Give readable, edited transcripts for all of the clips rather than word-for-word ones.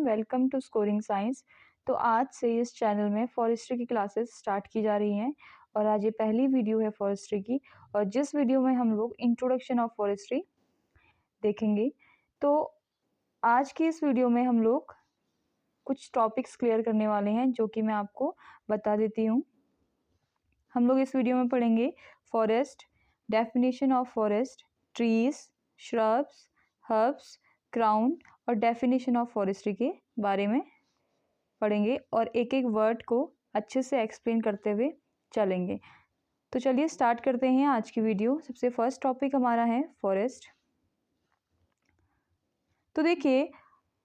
Welcome to scoring science. तो आज से इस चैनल में फॉरेस्ट्री की क्लासेस स्टार्ट की जा रही हैं और आज ये पहली वीडियो है फॉरेस्ट्री की, और जिस वीडियो में हम लोग इंट्रोडक्शन ऑफ फॉरेस्ट्री देखेंगे। तो आज की इस वीडियो में हम लोग कुछ टॉपिक्स क्लियर करने वाले हैं जो कि मैं आपको बता देती हूँ। हम लोग इस वीडियो में पढ़ेंगे forest, definition of forest, trees, shrubs, herbs, crown और डेफिनेशन ऑफ फॉरेस्ट्री के बारे में पढ़ेंगे और एक एक वर्ड को अच्छे से एक्सप्लेन करते हुए चलेंगे। तो चलिए स्टार्ट करते हैं आज की वीडियो। सबसे फर्स्ट टॉपिक हमारा है फॉरेस्ट। तो देखिए,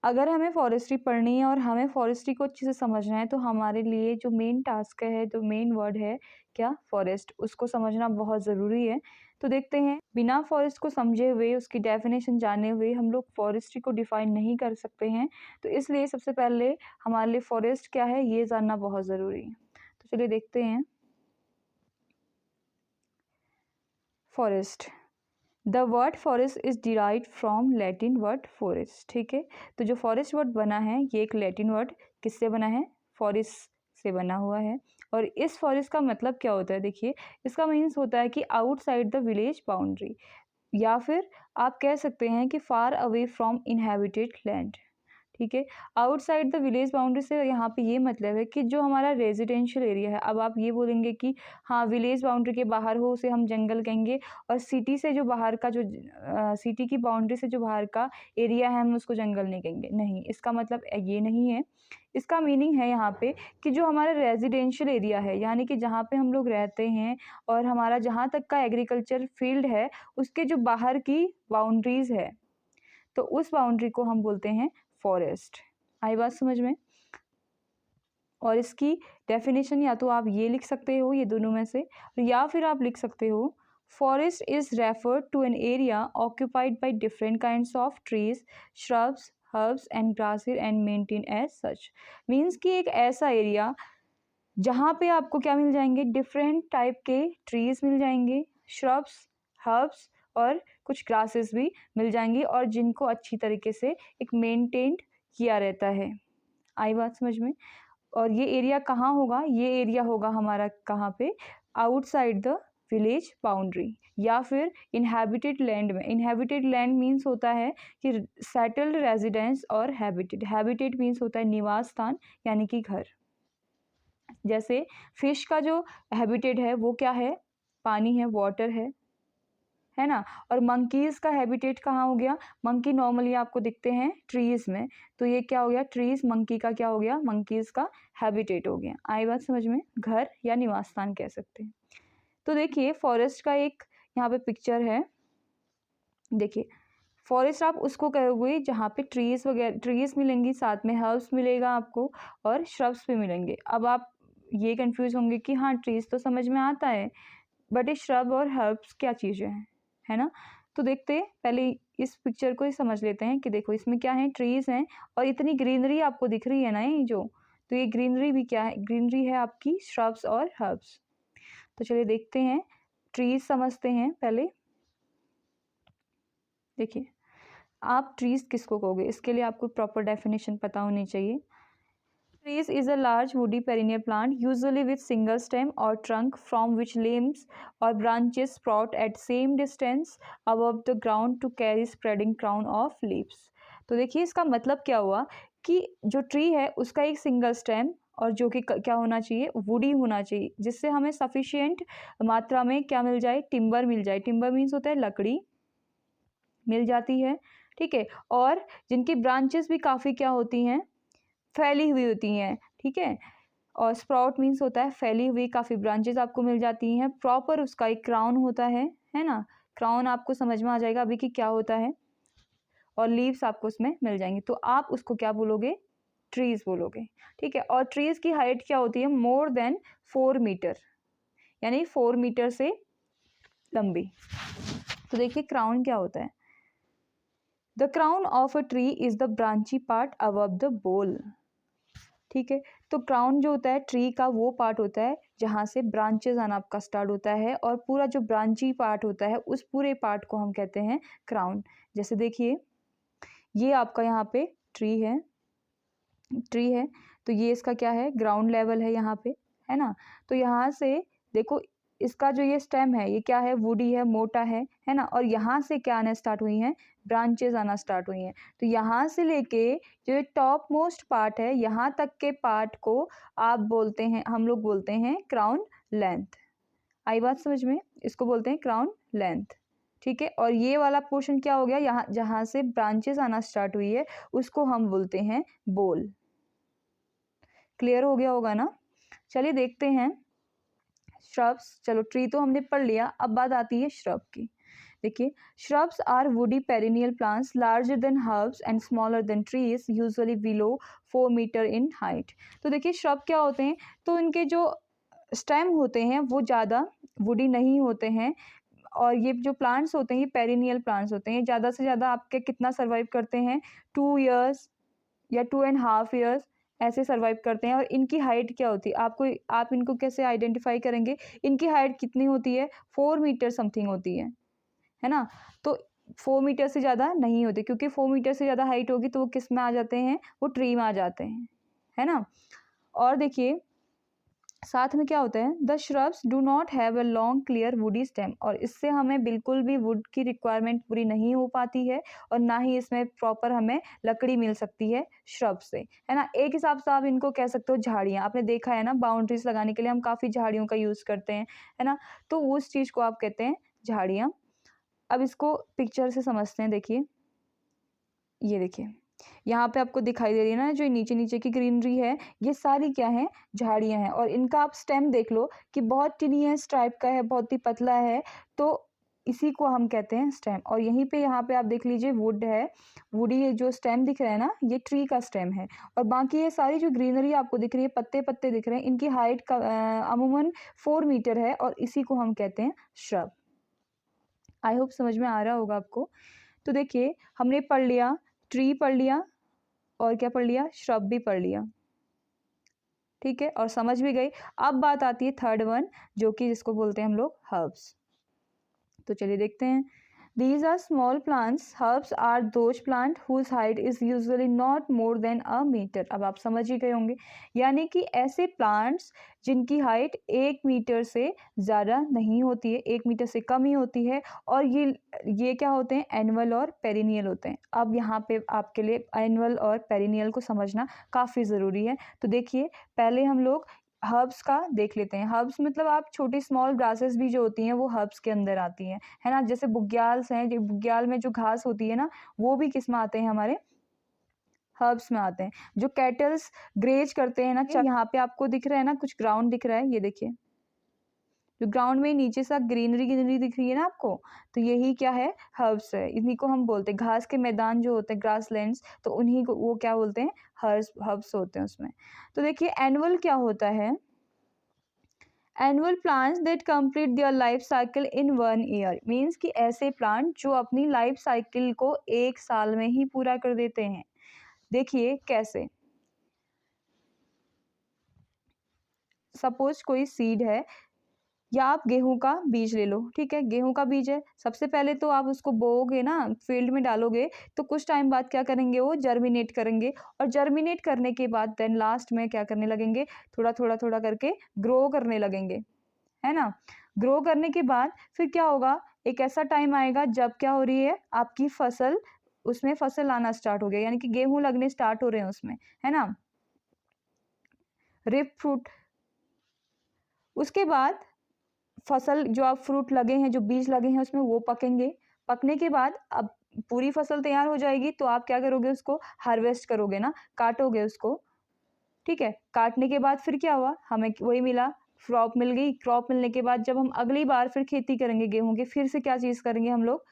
अगर हमें फॉरेस्ट्री पढ़नी है और हमें फॉरेस्ट्री को अच्छे से समझना है तो हमारे लिए जो मेन टास्क है, जो मेन वर्ड है क्या, फॉरेस्ट, उसको समझना बहुत ज़रूरी है। तो देखते हैं, बिना फॉरेस्ट को समझे हुए, उसकी डेफिनेशन जाने हुए हम लोग फॉरेस्ट्री को डिफाइन नहीं कर सकते हैं। तो इसलिए सबसे पहले हमारे लिए फॉरेस्ट क्या है ये जानना बहुत ज़रूरी है। तो चलिए देखते हैं forest. The word forest is derived from Latin word forest. ठीक है, तो जो फॉरेस्ट वर्ड बना है ये एक लैटिन वर्ड किससे बना है, फॉरेस्ट से बना हुआ है। और इस फॉरेस्ट का मतलब क्या होता है, देखिए इसका मीन्स होता है कि आउटसाइड द विलेज बाउंड्री, या फिर आप कह सकते हैं कि far away from inhabited land. ठीक है, आउटसाइड द विलेज बाउंड्री से यहाँ पे ये मतलब है कि जो हमारा रेजिडेंशियल एरिया है। अब आप ये बोलेंगे कि हाँ, विलेज बाउंड्री के बाहर हो उसे हम जंगल कहेंगे, और सिटी से जो बाहर का जो सिटी की बाउंड्री से जो बाहर का एरिया है हम उसको जंगल नहीं कहेंगे। नहीं, इसका मतलब ये नहीं है। इसका मीनिंग है यहाँ पे कि जो हमारा रेजिडेंशियल एरिया है, यानी कि जहाँ पे हम लोग रहते हैं और हमारा जहाँ तक का एग्रीकल्चर फील्ड है, उसके जो बाहर की बाउंड्रीज है, तो उस बाउंड्री को हम बोलते हैं फॉरेस्ट। आई बात समझ में? और इसकी डेफिनेशन या तो आप ये लिख सकते हो, ये दोनों में से, या फिर आप लिख सकते हो forest is referred to an area occupied by different kinds of trees, shrubs, herbs and grasses and maintain as such. Means कि एक ऐसा एरिया जहाँ पे आपको क्या मिल जाएंगे, डिफरेंट टाइप के ट्रीज मिल जाएंगे, श्रब्स, हर्ब्स और कुछ ग्रासेस भी मिल जाएंगी, और जिनको अच्छी तरीके से एक मेंटेन किया रहता है। आई बात समझ में? और ये एरिया कहाँ होगा, ये एरिया होगा हमारा कहाँ पे, आउटसाइड द विलेज बाउंड्री या फिर इनहेबिटेड लैंड में। इनहेबिटेड लैंड मीन्स होता है कि सेटल्ड रेजिडेंस, और हैबिटेड, हैबिटेट मीन्स होता है निवास स्थान यानी कि घर। जैसे फिश का जो हैबिटेट है वो क्या है, पानी है, वाटर है ना। और मंकीज़ का हैबिटेट कहाँ हो गया, मंकी नॉर्मली आपको दिखते हैं ट्रीज में, तो ये क्या हो गया, ट्रीज मंकी का क्या हो गया, मंकीज़ का हैबिटेट हो गया। आई बात समझ में? घर या निवास स्थान कह सकते हैं। तो देखिए फॉरेस्ट का एक यहाँ पे पिक्चर है। देखिए, फॉरेस्ट आप उसको कहोगे जहाँ पे ट्रीज वगैरह, ट्रीज मिलेंगी, साथ में हर्ब्स मिलेगा आपको और श्रब्स भी मिलेंगे। अब आप ये कंफ्यूज होंगे कि हाँ, ट्रीज तो समझ में आता है, बट ये श्रब और हर्ब्स क्या चीज़ें हैं, है ना। तो देखते पहले इस पिक्चर को ही समझ लेते हैं कि देखो इसमें क्या है, ट्रीज हैं और इतनी ग्रीनरी आपको दिख रही है ना ये जो, तो ये ग्रीनरी भी क्या है, ग्रीनरी है आपकी श्रब्स और हर्ब्स। तो चलिए देखते हैं, ट्रीज समझते हैं पहले। देखिए, आप ट्रीज किसको कहोगे, इसके लिए आपको प्रॉपर डेफिनेशन पता होनी चाहिए। Trees is a large woody perennial plant, usually with single stem or trunk, from which limbs or branches sprout at same distance above the ground to carry spreading crown of leaves। तो देखिए इसका मतलब क्या हुआ कि जो tree है उसका एक सिंगल स्टेम, और जो कि क्या होना चाहिए, वुडी होना चाहिए, जिससे हमें सफिशिएंट मात्रा में क्या मिल जाए, टिम्बर मिल जाए। टिम्बर मीन्स होता है लकड़ी मिल जाती है, ठीक है। और जिनकी ब्रांचेस भी काफ़ी क्या होती हैं, फैली हुई होती हैं, ठीक है। और स्प्राउट मीन्स होता है फैली हुई, काफ़ी ब्रांचेस आपको मिल जाती हैं। प्रॉपर उसका एक क्राउन होता है ना। क्राउन आपको समझ में आ जाएगा अभी कि क्या होता है, और लीव्स आपको उसमें मिल जाएंगी, तो आप उसको क्या बोलोगे, ट्रीज बोलोगे, ठीक है। और ट्रीज की हाइट क्या होती है, मोर देन 4 मीटर, यानी 4 मीटर से लंबी। तो देखिए क्राउन क्या होता है, the crown of a tree is the branchy part above the bole. ठीक है, तो क्राउन जो होता है ट्री का वो पार्ट होता है जहाँ से ब्रांचेज आना आपका स्टार्ट होता है, और पूरा जो ब्रांची पार्ट होता है उस पूरे पार्ट को हम कहते हैं क्राउन। जैसे देखिए ये आपका यहाँ पे ट्री है, ट्री है, तो ये इसका क्या है, ग्राउंड लेवल है यहाँ पे, है ना। तो यहाँ से देखो इसका जो ये स्टेम है ये क्या है, वुडी है, मोटा है ना। और यहाँ से क्या आना स्टार्ट हुई हैं, ब्रांचेस आना स्टार्ट हुई हैं। तो यहाँ से लेके जो टॉप मोस्ट पार्ट है यहाँ तक के पार्ट को आप बोलते हैं, हम लोग बोलते हैं क्राउन लेंथ। आई बात समझ में, इसको बोलते हैं क्राउन लेंथ, ठीक है। और ये वाला पोर्शन क्या हो गया, यहाँ जहाँ से ब्रांचेस आना स्टार्ट हुई है उसको हम बोलते हैं बोल। क्लियर हो गया होगा ना। चलिए देखते हैं श्रब्स। चलो ट्री तो हमने पढ़ लिया, अब बात आती है श्रब की। देखिए, shrubs are woody perennial plants larger than herbs and smaller than trees, usually below 4 metre in height. तो देखिए श्रब क्या होते हैं, तो इनके जो स्टेम होते हैं वो ज़्यादा वुडी नहीं होते हैं, और ये जो प्लांट्स होते हैं ये पेरिनियल प्लांट्स होते हैं। ज़्यादा से ज़्यादा आपके कितना सर्वाइव करते हैं, 2 ईयर्स या 2.5 ईयर्स ऐसे सर्वाइव करते हैं। और इनकी हाइट क्या होती है, आप इनको कैसे आइडेंटिफाई करेंगे, इनकी हाइट कितनी होती है, 4 मीटर समथिंग होती है ना। तो 4 मीटर से ज़्यादा नहीं होती, क्योंकि 4 मीटर से ज़्यादा हाइट होगी तो वो किस में आ जाते हैं, वो ट्री में आ जाते हैं, है ना। और देखिए साथ में क्या होता है, the shrubs do not have a long clear woody stem, और इससे हमें बिल्कुल भी वुड की रिक्वायरमेंट पूरी नहीं हो पाती है, और ना ही इसमें प्रॉपर हमें लकड़ी मिल सकती है श्रब से, है ना। एक हिसाब से आप इनको कह सकते हो झाड़ियाँ, आपने देखा है ना बाउंड्रीज लगाने के लिए हम काफ़ी झाड़ियों का यूज़ करते हैं, है ना। तो उस चीज़ को आप कहते हैं झाड़ियाँ। अब इसको पिक्चर से समझते हैं। देखिए ये देखिए यहाँ पे आपको दिखाई दे रही है ना, जो नीचे नीचे की ग्रीनरी है ये सारी क्या है, झाड़ियाँ हैं। और इनका आप स्टेम देख लो कि बहुत टिनी है, स्ट्राइप का है, बहुत ही पतला है, तो इसी को हम कहते हैं स्टेम। और यहीं पे यहाँ पे आप देख लीजिए वुड है, वुडी ये जो स्टेम दिख रहा है ना ये ट्री का स्टेम है। और बाकी ये सारी जो ग्रीनरी आपको दिख रही है, पत्ते पत्ते दिख रहे हैं, इनकी हाइट का अमूमन 4 मीटर है, और इसी को हम कहते हैं श्रब। आई होप समझ में आ रहा होगा आपको। तो देखिए हमने पढ़ लिया, ट्री पढ़ लिया, और क्या पढ़ लिया, श्रब भी पढ़ लिया, ठीक है, और समझ भी गई। अब बात आती है थर्ड वन, जो कि जिसको बोलते हैं हम लोग हर्ब्स। तो चलिए देखते हैं। These are small plants. Herbs are those plant whose height is usually not more than a meter. अब आप समझ ही गए होंगे, यानी कि ऐसे प्लांट्स जिनकी हाइट 1 मीटर से ज़्यादा नहीं होती है, 1 मीटर से कम ही होती है, और ये क्या होते हैं, एनुअल और पेरिनियल होते हैं। अब यहाँ पे आपके लिए एनुअल और पेरिनियल को समझना काफ़ी ज़रूरी है। तो देखिए पहले हम लोग हर्ब्स का देख लेते हैं। हर्ब्स मतलब आप छोटी स्मॉल ग्रासेस भी जो होती हैं वो हर्ब्स के अंदर आती हैं, है ना। जैसे बुग्याल्स हैं, जो बुग्याल में जो घास होती है ना वो भी किस में आते हैं, हमारे हर्ब्स में आते हैं। जो कैटल्स ग्रेज करते हैं ना, यहाँ पे आपको दिख रहा है ना कुछ ग्राउंड दिख रहा है, ये देखिए जो ग्राउंड में नीचे सा ग्रीनरी ग्रीनरी दिख रही है ना आपको, तो यही क्या है, हर्ब्स है। इन्हीं को हम बोलते हैं, घास के मैदान जो होते हैं ग्रास लैंड्स, तो उन्हीं को वो क्या बोलते हैं, हर्ब्स होते हैं उसमें। तो देखिए एनुअल क्या होता है, annual plants that complete their life cycle in 1 year, means कि ऐसे प्लांट जो अपनी लाइफ साइकिल को 1 साल में ही पूरा कर देते हैं। देखिए कैसे, सपोज कोई सीड है, या आप गेहूं का बीज ले लो, ठीक है, गेहूं का बीज है, सबसे पहले तो आप उसको बोओगे ना, फील्ड में डालोगे, तो कुछ टाइम बाद क्या करेंगे, वो जर्मिनेट करेंगे, और जर्मिनेट करने के बाद देन लास्ट में क्या करने लगेंगे, थोड़ा थोड़ा थोड़ा करके ग्रो करने लगेंगे, है ना। ग्रो करने के बाद फिर क्या होगा, एक ऐसा टाइम आएगा जब क्या हो रही है, आपकी फसल, उसमें फसल आना स्टार्ट हो गया, यानी कि गेहूं लगने स्टार्ट हो रहे हैं उसमें, है ना, रिप फ्रूट। उसके बाद फसल जो आप फ्रूट लगे हैं, जो बीज लगे हैं उसमें, वो पकेंगे। पकने के बाद अब पूरी फसल तैयार हो जाएगी, तो आप क्या करोगे, उसको हार्वेस्ट करोगे ना, काटोगे उसको, ठीक है। काटने के बाद फिर क्या हुआ, हमें वही मिला, क्रॉप मिल गई। क्रॉप मिलने के बाद जब हम अगली बार फिर खेती करेंगे गेहूं की, फिर से क्या चीज़ करेंगे हम लोग,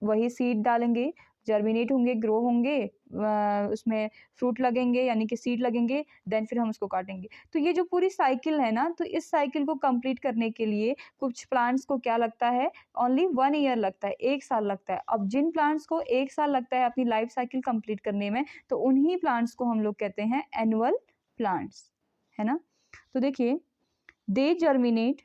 वही सीड डालेंगे, जर्मिनेट होंगे, ग्रो होंगे, उसमें फ्रूट लगेंगे यानी कि सीड लगेंगे, देन फिर हम उसको काटेंगे। तो ये जो पूरी साइकिल है ना, तो इस साइकिल को कंप्लीट करने के लिए कुछ प्लांट्स को क्या लगता है, ओनली 1 ईयर लगता है, 1 साल लगता है। अब जिन प्लांट्स को 1 साल लगता है अपनी लाइफ साइकिल कंप्लीट करने में, तो उन्हीं प्लांट्स को हम लोग कहते हैं एनुअल प्लांट्स, है ना। तो देखिए दे जर्मिनेट,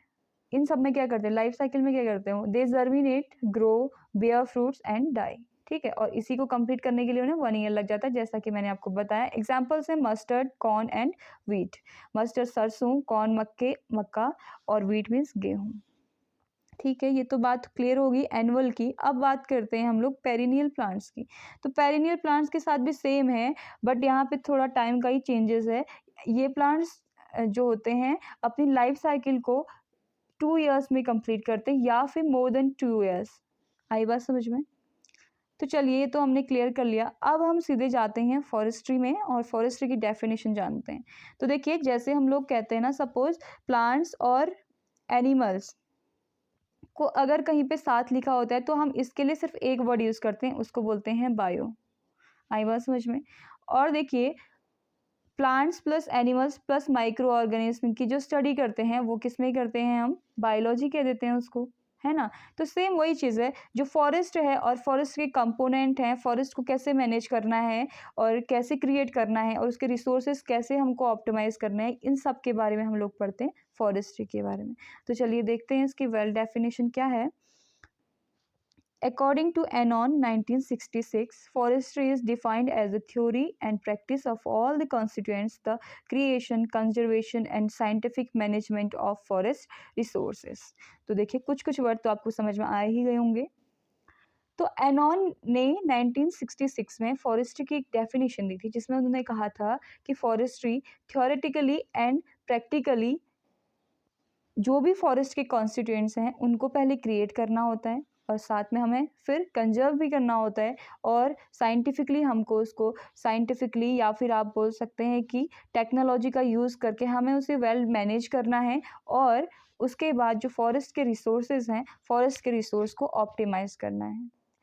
इन सब में क्या करते हैं, लाइफ साइकिल में क्या करते हैं, they germinate, grow, bear fruits and die. ठीक है, और इसी को कंप्लीट करने के लिए उन्हें 1 ईयर लग जाता है, जैसा कि मैंने आपको बताया। एग्जाम्पल्स है mustard, corn and wheat. Mustard सरसों, कॉर्न मक्का और व्हीट मीन्स गेहूँ। ठीक है, ये तो बात क्लियर होगी एनुअल की। अब बात करते हैं हम लोग पेरिनियल प्लांट्स की। तो पेरिनियल प्लांट्स के साथ भी सेम है, बट यहाँ पे थोड़ा टाइम का ही चेंजेस है। ये प्लांट्स जो होते हैं अपनी लाइफ साइकिल को 2 ईयर्स में कंप्लीट करते हैं या फिर मोर देन 2 ईयर्स। आई बात समझ में? तो चलिए, ये तो हमने क्लियर कर लिया। अब हम सीधे जाते हैं फॉरेस्ट्री में और फॉरेस्ट्री की डेफिनेशन जानते हैं। तो देखिए, जैसे हम लोग कहते हैं ना, सपोज प्लांट्स और एनिमल्स को अगर कहीं पे साथ लिखा होता है तो हम इसके लिए सिर्फ एक वर्ड यूज करते हैं, उसको बोलते हैं बायो। आई बात समझ में? और देखिए, plants plus animals plus micro organism की जो स्टडी करते हैं वो किस में करते हैं, हम बायोलॉजी कह देते हैं उसको, है ना। तो सेम वही चीज़ है, जो फॉरेस्ट है और फॉरेस्ट के कंपोनेंट हैं, फॉरेस्ट को कैसे मैनेज करना है और कैसे क्रिएट करना है और उसके रिसोर्सेज कैसे हमको ऑप्टिमाइज करना है, इन सब के बारे में हम लोग पढ़ते हैं, फॉरेस्ट्री के बारे में। तो चलिए देखते हैं इसकी वेल डेफिनेशन क्या है। According to Anon 1966, forestry is defined as the theory and practice of all the constituents, the creation, conservation and scientific management of forest resources. तो देखिए, कुछ कुछ वर्ड तो आपको समझ में आ ही गए होंगे। तो एनॉन ने 1966 में फॉरेस्ट्री की एक डेफिनेशन दी थी, जिसमें उन्होंने कहा था कि फॉरेस्ट्री थ्योरेटिकली एंड प्रैक्टिकली जो भी फॉरेस्ट के कॉन्स्टिट्यूएंट्स हैं उनको पहले क्रिएट करना होता है और साथ में हमें फिर कंजर्व भी करना होता है, और साइंटिफिकली हमको उसको साइंटिफिकली या फिर आप बोल सकते हैं कि टेक्नोलॉजी का यूज़ करके हमें उसे वेल मैनेज करना है, और उसके बाद जो फॉरेस्ट के रिसोर्सेज हैं, फॉरेस्ट के रिसोर्स को ऑप्टिमाइज करना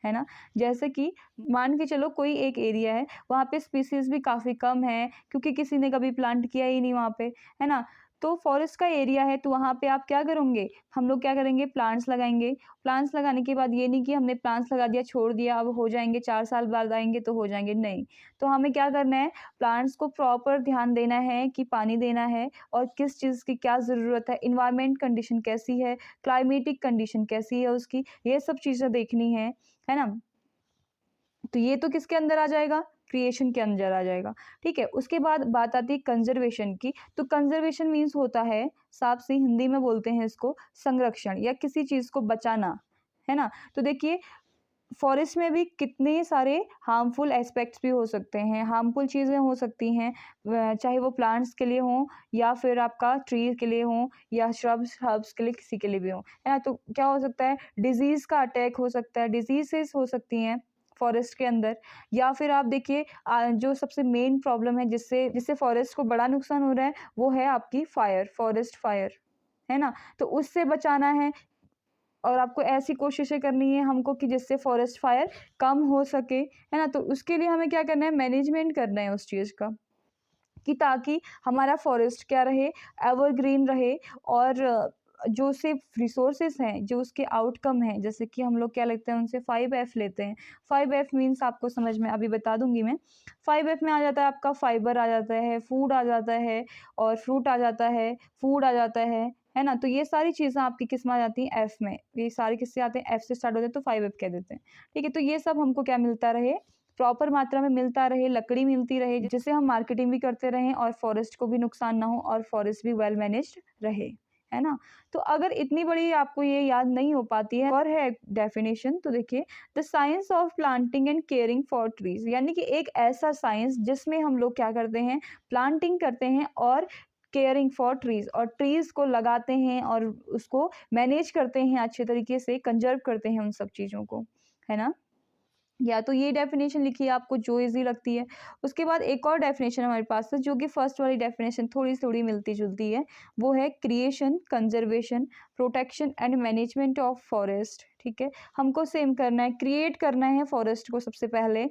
है ना। जैसे कि मान के चलो कोई एक एरिया है, वहाँ पे स्पीसीज भी काफ़ी कम है क्योंकि किसी ने कभी प्लांट किया ही नहीं वहाँ पे, है ना। तो फॉरेस्ट का एरिया है, तो वहाँ पे आप क्या करोगे, हम लोग क्या करेंगे, प्लांट्स लगाएंगे। प्लांट्स लगाने के बाद ये नहीं कि हमने प्लांट्स लगा दिया छोड़ दिया अब हो जाएंगे, 4 साल बाद आएंगे तो हो जाएंगे, नहीं। तो हमें क्या करना है, प्लांट्स को प्रॉपर ध्यान देना है कि पानी देना है और किस चीज़ की क्या ज़रूरत है, इन्वायरमेंट कंडीशन कैसी है, क्लाइमेटिक कंडीशन कैसी है उसकी, ये सब चीज़ें देखनी है ना। तो ये तो किसके अंदर आ जाएगा, क्रिएशन के अंदर आ जाएगा। ठीक है, उसके बाद बात आती है कंजर्वेशन की। तो कंजर्वेशन मीन्स होता है, साफ सी हिंदी में बोलते हैं इसको, संरक्षण या किसी चीज़ को बचाना, है ना। तो देखिए, फॉरेस्ट में भी कितने सारे हार्मफुल एस्पेक्ट्स भी हो सकते हैं, हार्मफुल चीज़ें हो सकती हैं, चाहे वो प्लांट्स के लिए हों या फिर आपका ट्री के लिए हों या श्रब्स हर्ब्स के लिए, किसी के लिए भी हों, है ना। तो क्या हो सकता है, डिजीज़ का अटैक हो सकता है, डिजीजेस हो सकती हैं फॉरेस्ट के अंदर। या फिर आप देखिए, जो सबसे मेन प्रॉब्लम है जिससे जिससे फॉरेस्ट को बड़ा नुकसान हो रहा है, वो है आपकी फायर, फॉरेस्ट फायर, है ना। तो उससे बचाना है और आपको ऐसी कोशिशें करनी है हमको कि जिससे फॉरेस्ट फायर कम हो सके, है ना। तो उसके लिए हमें क्या करना है, मैनेजमेंट करना है उस चीज़ का, कि ताकि हमारा फॉरेस्ट क्या रहे, एवरग्रीन रहे, और जो सिर्फ रिसोर्सेज हैं, जो उसके आउटकम हैं, जैसे कि हम लोग क्या लेते हैं उनसे 5F लेते हैं। 5F मीन्स आपको समझ में अभी बता दूंगी मैं। 5F में आ जाता है आपका फाइबर आ जाता है, फूड आ जाता है, और फ्रूट आ जाता है, फूड आ जाता है ना। तो ये सारी चीज़ें आपकी किस में आ जाती हैं, एफ में। ये सारे किससे आते हैं, एफ से स्टार्ट होते हैं, तो 5F कह देते हैं। ठीक है, तो ये सब हमको क्या मिलता रहे, प्रॉपर मात्रा में मिलता रहे, लकड़ी मिलती रहे, जिससे हम मार्केटिंग भी करते रहें और फॉरेस्ट को भी नुकसान ना हो और फॉरेस्ट भी वेल मैनेज्ड रहे, है ना। तो अगर इतनी बड़ी आपको ये याद नहीं हो पाती है, और है डेफिनेशन, तो देखिए, the science of planting and caring for trees, यानी कि एक ऐसा साइंस जिसमें हम लोग क्या करते हैं, प्लांटिंग करते हैं और केयरिंग फॉर ट्रीज, और ट्रीज को लगाते हैं और उसको मैनेज करते हैं, अच्छे तरीके से कंजर्व करते हैं उन सब चीज़ों को, है ना। या तो ये डेफिनेशन लिखिए आपको जो इजी लगती है। उसके बाद एक और डेफिनेशन हमारे पास है, जो कि फर्स्ट वाली डेफिनेशन थोड़ी थोड़ी मिलती जुलती है, वो है creation, conservation, protection and management of forest. ठीक है, हमको सेम करना है, क्रिएट करना है फॉरेस्ट को सबसे पहले,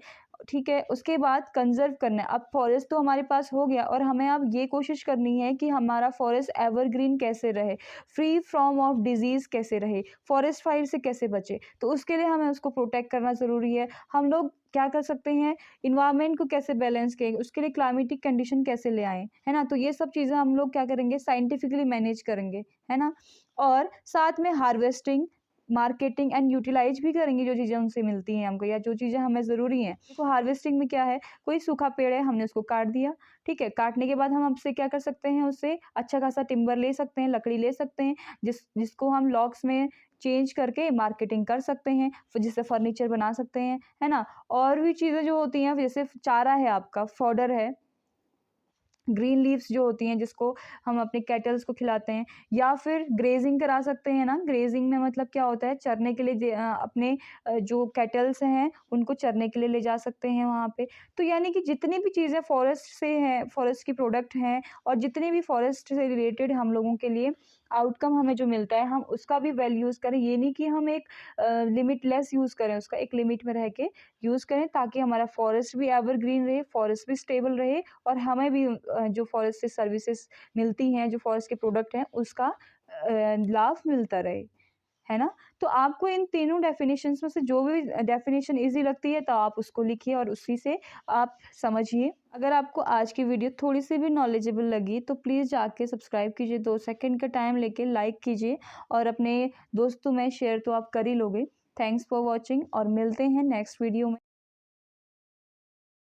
ठीक है, उसके बाद कंजर्व करना है। अब फॉरेस्ट तो हमारे पास हो गया, और हमें अब ये कोशिश करनी है कि हमारा फॉरेस्ट एवरग्रीन कैसे रहे, फ्री फ्रॉम ऑफ डिजीज़ कैसे रहे, फॉरेस्ट फायर से कैसे बचे। तो उसके लिए हमें उसको प्रोटेक्ट करना ज़रूरी है। हम लोग क्या कर सकते हैं, इन्वायरमेंट को कैसे बैलेंस करेंगे, उसके लिए क्लाइमेटिक कंडीशन कैसे ले आएँ, है ना। तो ये सब चीज़ें हम लोग क्या करेंगे, साइंटिफिकली मैनेज करेंगे, है ना। और साथ में हार्वेस्टिंग मार्केटिंग एंड यूटिलाइज भी करेंगे जो चीज़ें उनसे मिलती हैं हमको या जो चीज़ें हमें ज़रूरी हैं। देखो हार्वेस्टिंग में क्या है, कोई सूखा पेड़ है हमने उसको काट दिया, ठीक है, काटने के बाद हम उससे क्या कर सकते हैं, उससे अच्छा खासा टिम्बर ले सकते हैं, लकड़ी ले सकते हैं, जिसको हम लॉग्स में चेंज करके मार्केटिंग कर सकते हैं, फिर जिससे फर्नीचर बना सकते हैं, है ना। और भी चीज़ें जो होती हैं जैसे चारा है, आपका फॉडर है, ग्रीन लीव्स जो होती हैं जिसको हम अपने कैटल्स को खिलाते हैं, या फिर ग्रेजिंग करा सकते हैं ना। ग्रेजिंग में मतलब क्या होता है, चरने के लिए अपने जो कैटल्स हैं उनको चरने के लिए ले जा सकते हैं वहाँ पे। तो यानी कि जितनी भी चीज़ें फॉरेस्ट से हैं, फॉरेस्ट की प्रोडक्ट हैं, और जितने भी फॉरेस्ट से रिलेटेड हम लोगों के लिए आउटकम हमें जो मिलता है, हम उसका भी वेल यूज़ करें। ये नहीं कि हम एक लिमिटलेस यूज़ करें, उसका एक लिमिट में रह के यूज़ करें, ताकि हमारा फॉरेस्ट भी एवरग्रीन रहे, फॉरेस्ट भी स्टेबल रहे, और हमें भी जो फॉरेस्ट से सर्विसेज मिलती हैं, जो फॉरेस्ट के प्रोडक्ट हैं, उसका लाभ मिलता रहे, है ना। तो आपको इन तीनों डेफिनेशंस में से जो भी डेफिनेशन इजी लगती है तो आप उसको लिखिए और उसी से आप समझिए। अगर आपको आज की वीडियो थोड़ी सी भी नॉलेजेबल लगी तो प्लीज़ जाके सब्सक्राइब कीजिए, 2 सेकंड का टाइम लेके लाइक कीजिए, और अपने दोस्तों में शेयर तो आप कर ही लोगे। थैंक्स फॉर वॉचिंग, और मिलते हैं नेक्स्ट वीडियो में।